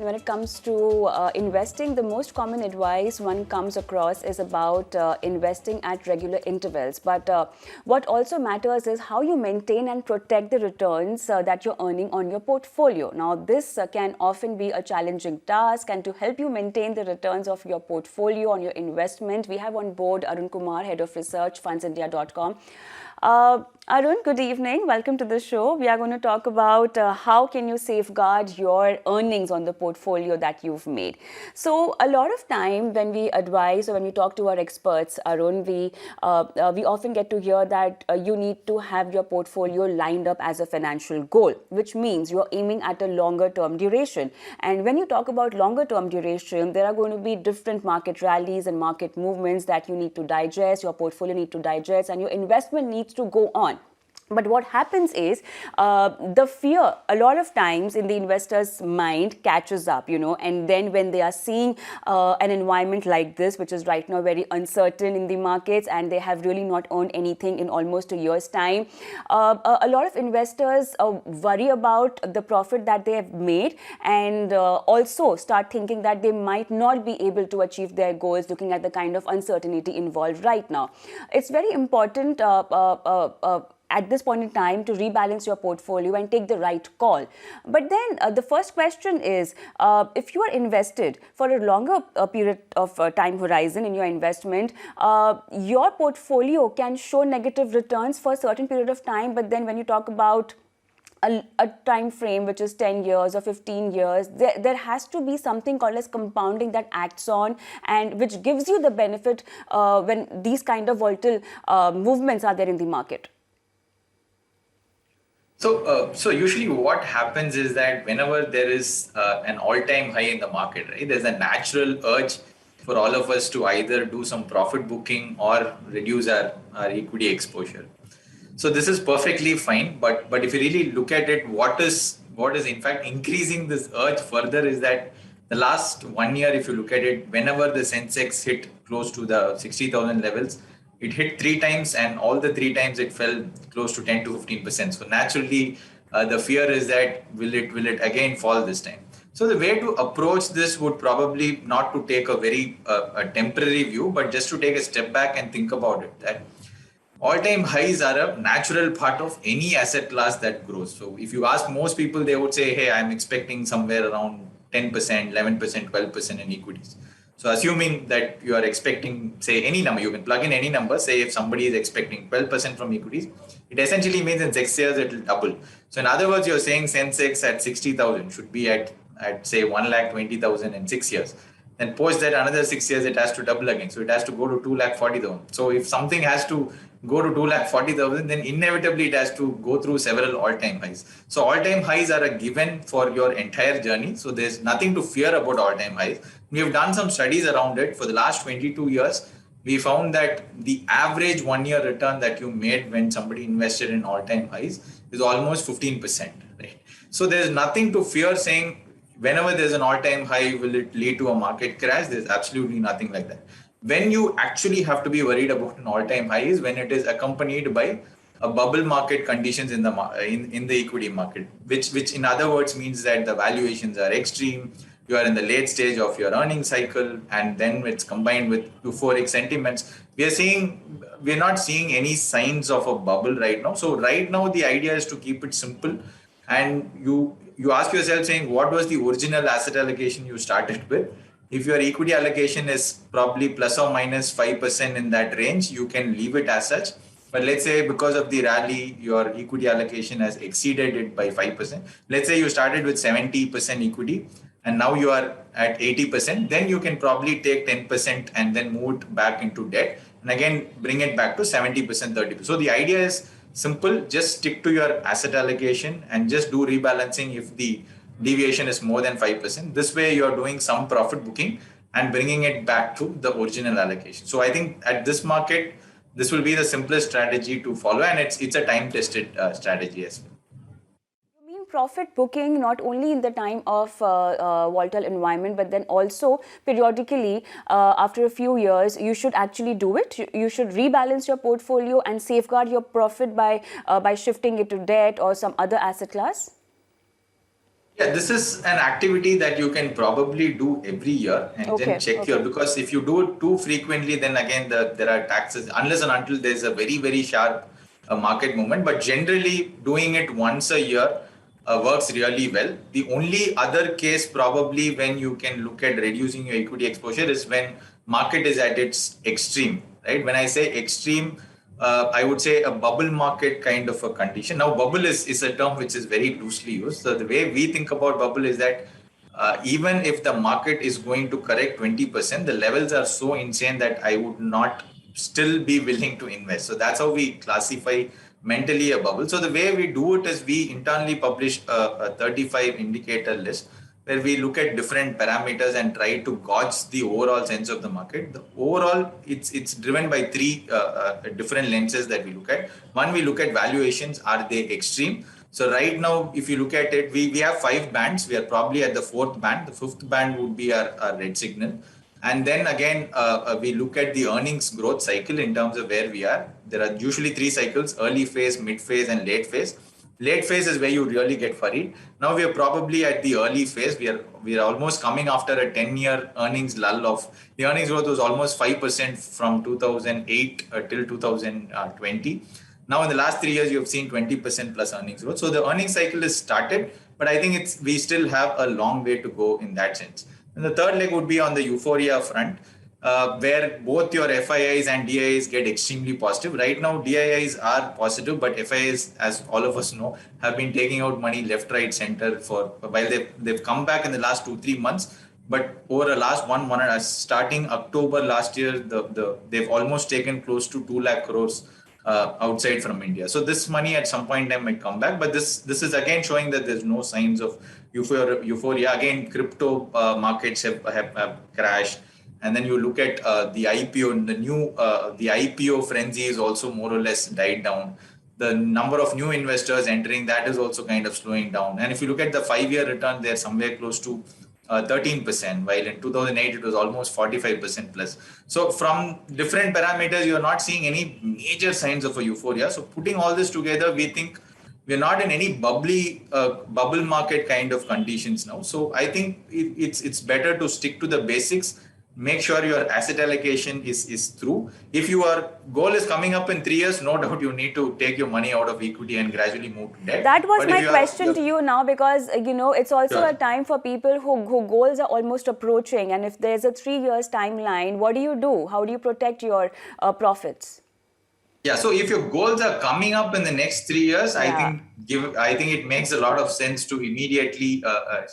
When it comes to investing, the most common advice one comes across is about investing at regular intervals. But what also matters is how you maintain and protect the returns that you're earning on your portfolio. Now, this can often be a challenging task, and to help you maintain the returns of your portfolio on your investment, we have on board Arun Kumar, Head of Research, fundsindia.com. Arun, good evening. Welcome to the show. We are going to talk about how can you safeguard your earnings on the portfolio that you've made. So a lot of time when we advise or when we talk to our experts, Arun, we often get to hear that you need to have your portfolio lined up as a financial goal, which means you're aiming at a longer term duration. And when you talk about longer term duration, there are going to be different market rallies and market movements that you need to digest, your portfolio need to digest, and your investment needs to go on. But what happens is the fear a lot of times in the investor's mind catches up, and then when they are seeing an environment like this, which is right now very uncertain in the markets, and they have really not earned anything in almost a year's time, a lot of investors worry about the profit that they have made, and also start thinking that they might not be able to achieve their goals, looking at the kind of uncertainty involved right now. It's very important at this point in time to rebalance your portfolio and take the right call. But then the first question is, if you are invested for a longer period of time horizon in your investment, your portfolio can show negative returns for a certain period of time. But then when you talk about a time frame which is 10 years or 15 years, there has to be something called as compounding that acts on, and which gives you the benefit when these kind of volatile movements are there in the market. So usually what happens is that whenever there is an all-time high in the market, right, there's a natural urge for all of us to either do some profit booking or reduce our equity exposure. So this is perfectly fine, but if you really look at it, what is in fact increasing this urge further is that the last 1 year, if you look at it, whenever the Sensex hit close to the 60,000 levels, it hit 3 times, and all the 3 times it fell close to 10 to 15%. So naturally, the fear is that will it again fall this time? So the way to approach this would probably not to take a very a temporary view, but just to take a step back and think about it. That all-time highs are a natural part of any asset class that grows. So if you ask most people, they would say, hey, I'm expecting somewhere around 10%, 11%, 12% in equities. So assuming that you are expecting, say, any number, you can plug in any number. Say if somebody is expecting 12% from equities, it essentially means in 6 years it will double. So in other words, you're saying Sensex at 60,000 should be at say 1,20,000 in 6 years. Then post that another 6 years, it has to double again. So it has to go to 2,40,000. So if something has to go to 2,40,000, then inevitably it has to go through several all-time highs. So all-time highs are a given for your entire journey. So there's nothing to fear about all-time highs. We have done some studies around it. For the last 22 years, we found that the average 1-year return that you made when somebody invested in all-time highs is almost 15%. Right? So there's nothing to fear saying whenever there's an all-time high, will it lead to a market crash? There's absolutely nothing like that. When you actually have to be worried about an all-time high is when it is accompanied by a bubble market conditions in the equity market, which in other words means that the valuations are extreme. You are in the late stage of your earning cycle, and then it's combined with euphoric sentiments. We're not seeing any signs of a bubble right now. So right now the idea is to keep it simple, and you ask yourself saying, what was the original asset allocation you started with? If your equity allocation is probably plus or minus 5% in that range, you can leave it as such. But let's say because of the rally, your equity allocation has exceeded it by 5%. Let's say you started with 70% equity and now you are at 80%. Then you can probably take 10% and then move it back into debt and again bring it back to 70%, 30%. So the idea is simple. Just stick to your asset allocation and just do rebalancing if the deviation is more than 5%. This way you're doing some profit booking and bringing it back to the original allocation. So I think at this market, this will be the simplest strategy to follow, and it's a time-tested strategy as well. You mean profit booking not only in the time of volatile environment, but then also periodically after a few years, you should actually do it. You should rebalance your portfolio and safeguard your profit by shifting it to debt or some other asset class? Yeah, this is an activity that you can probably do every year and then Okay, check okay. because if you do it too frequently, then again there are taxes unless and until there's a very sharp market movement. But generally, doing it once a year works really well. The only other case probably when you can look at reducing your equity exposure is when market is at its extreme, right? When I say extreme, I would say a bubble market kind of a condition. Now, bubble is a term which is very loosely used. So the way we think about bubble is that even if the market is going to correct 20%, the levels are so insane that I would not still be willing to invest. So that's how we classify mentally a bubble. So the way we do it is we internally publish a 35 indicator list where we look at different parameters and try to gauge the overall sense of the market. The overall, it's driven by three different lenses that we look at. One, we look at valuations. Are they extreme? So right now, if you look at it, we have 5 bands. We are probably at the 4th band. The 5th band would be our red signal. And then again, we look at the earnings growth cycle in terms of where we are. There are usually 3 cycles: early phase, mid phase, and late phase. Late phase is where you really get worried. Now we are probably at the early phase. We are almost coming after a 10-year earnings lull of the earnings growth was almost 5% from 2008 till 2020. Now in the last 3 years, you have seen 20% plus earnings growth. So the earnings cycle is started, but I think we still have a long way to go in that sense. And the third leg would be on the euphoria front, where both your FIIs and DIIs get extremely positive. Right now, DIIs are positive, but FIIs, as all of us know, have been taking out money left, right, center for while they've come back in the last 2-3 months. But over the last one and starting October last year, they've almost taken close to 2 lakh crores outside from India. So this money at some point in time might come back, but this is again showing that there's no signs of euphoria. Again, crypto markets have crashed. And then you look at the IPO, the IPO frenzy is also more or less died down. The number of new investors entering, that is also kind of slowing down. And if you look at the 5-year return, they're somewhere close to 13%, while in 2008 it was almost 45% plus. So from different parameters, you're not seeing any major signs of a euphoria. So putting all this together, we think we're not in any bubble market kind of conditions now. So I think it's better to stick to the basics. Make sure your asset allocation is through. If your goal is coming up in 3 years, no doubt you need to take your money out of equity and gradually move to debt. That was But if my question to you now, because it's also a sure. time for people who goals are almost approaching, and if there's a 3 years timeline, what do you do? How do you protect your profits? Yeah, so if your goals are coming up in the next 3 years, Yeah. I think it makes a lot of sense to immediately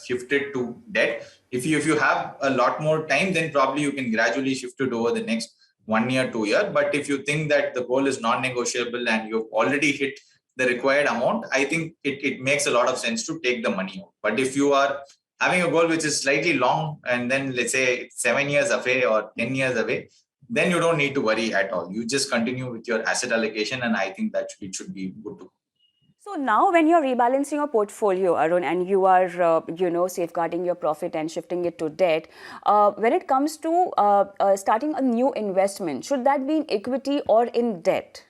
shift it to debt. If you have a lot more time, then probably you can gradually shift it over the next 1 year, 2 year. But if you think that the goal is non-negotiable and you've already hit the required amount, I think it makes a lot of sense to take the money out. But if you are having a goal which is slightly long and then let's say 7 years away or 10 years away, then you don't need to worry at all. You just continue with your asset allocation, and I think that it should be good to go. So now, when you're rebalancing your portfolio, Arun, and you are, safeguarding your profit and shifting it to debt, when it comes to starting a new investment, should that be in equity or in debt?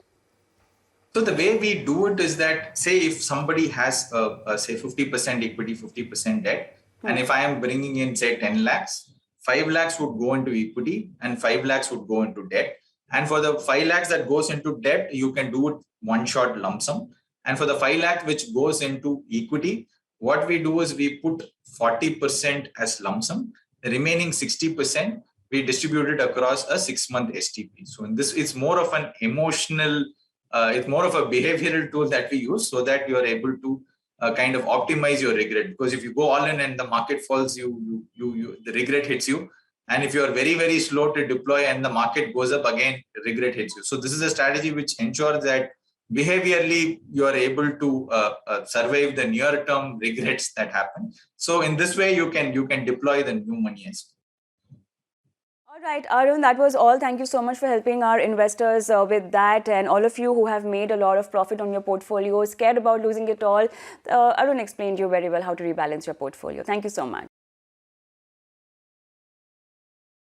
So the way we do it is that, say, if somebody has say 50% equity, 50% debt, and if I am bringing in say 10 lakhs, 5 lakhs would go into equity and 5 lakhs would go into debt. And for the 5 lakhs that goes into debt, you can do it one shot lump sum. And for the 5 lakh which goes into equity, what we do is we put 40% as lump sum. The remaining 60% we distribute it across a 6-month STP. So in this, it's more of an emotional it's more of a behavioral tool that we use so that you are able to kind of optimize your regret. Because if you go all in and the market falls, the regret hits you. And if you are very slow to deploy and the market goes up again, regret hits you. So this is a strategy which ensures that behaviorally you are able to survive the near-term regrets that happen. So in this way, you can deploy the new money as well. All right, Arun, that was all. Thank you so much for helping our investors with that, and all of you who have made a lot of profit on your portfolio, scared about losing it all. Arun explained you very well how to rebalance your portfolio. Thank you so much.